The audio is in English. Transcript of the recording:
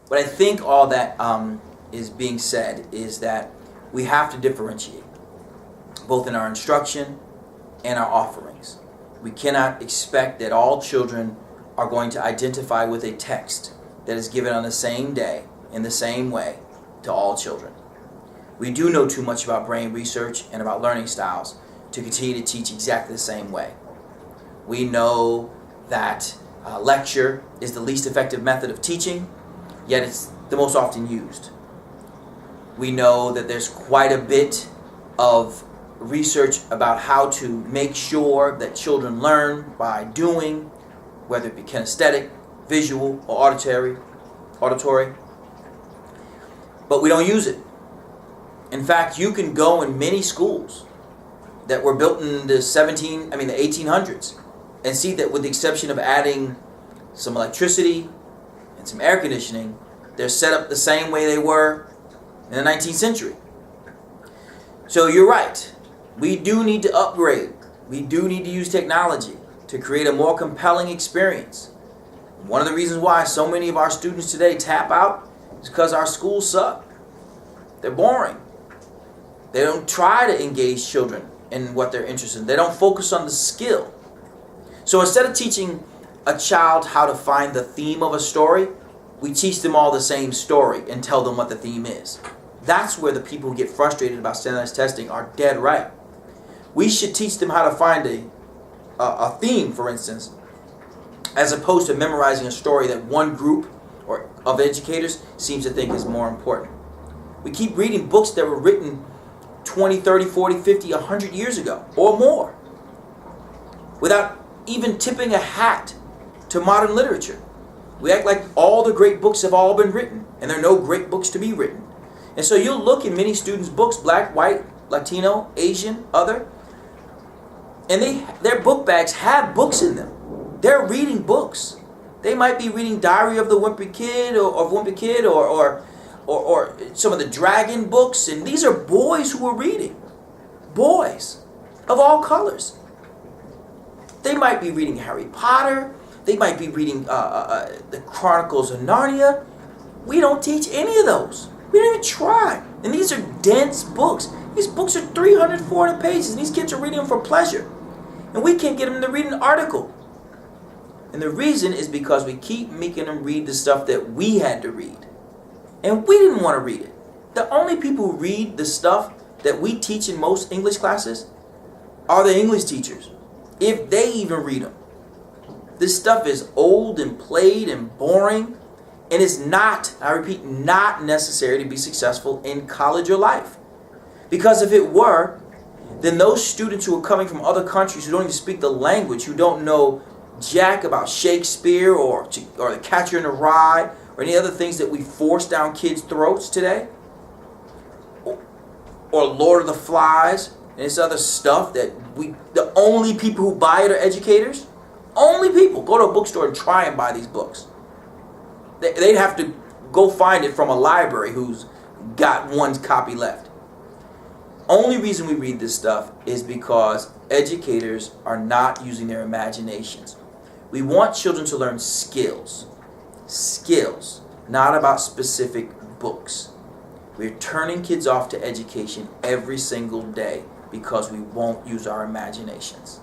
But I think all that is being said is that we have to differentiate, both in our instruction and our offerings. We cannot expect that all children are going to identify with a text that is given on the same day, in the same way, to all children. We do know too much about brain research and about learning styles to continue to teach exactly the same way. We know that lecture is the least effective method of teaching, yet it's the most often used. We know that there's quite a bit of research about how to make sure that children learn by doing, whether it be kinesthetic, visual, or auditory. But we don't use it. In fact, you can go in many schools that were built in the 1800s and see that, with the exception of adding some electricity and some air conditioning, they're set up the same way they were in the 19th century. So you're right. We do need to upgrade. We do need to use technology to create a more compelling experience. One of the reasons why so many of our students today tap out is because our schools suck. They're boring. They don't try to engage children in what they're interested in. They don't focus on the skill. So instead of teaching a child how to find the theme of a story, we teach them all the same story and tell them what the theme is. That's where the people who get frustrated about standardized testing are dead right. We should teach them how to find a theme, for instance, as opposed to memorizing a story that one group or of educators seems to think is more important. We keep reading books that were written 20, 30, 40, 50, 100 years ago or more without even tipping a hat to modern literature. We act like all the great books have all been written, and there are no great books to be written. And so you'll look in many students' books, black, white, Latino, Asian, other, and their book bags have books in them. They're reading books. They might be reading Diary of the Wimpy Kid or some of the Dragon books, and these are boys who are reading. Boys of all colors. They might be reading Harry Potter. They might be reading the Chronicles of Narnia. We don't teach any of those. We don't even try. And these are dense books. These books are 300, 400 pages, and these kids are reading them for pleasure. And we can't get them to read an article. And the reason is because we keep making them read the stuff that we had to read. And we didn't want to read it. The only people who read the stuff that we teach in most English classes are the English teachers, if they even read them. This stuff is old and played and boring, and it's not, I repeat, not necessary to be successful in college or life. Because if it were, then those students who are coming from other countries who don't even speak the language, who don't know jack about Shakespeare or The Catcher in the Rye or any other things that we force down kids' throats today, or Lord of the Flies and this other stuff that the only people who buy it are educators. Only people go to a bookstore and try and buy these books. They'd have to go find it from a library who's got one copy left. Only reason we read this stuff is because educators are not using their imaginations. We want children to learn skills. Skills, not about specific books. We're turning kids off to education every single day because we won't use our imaginations.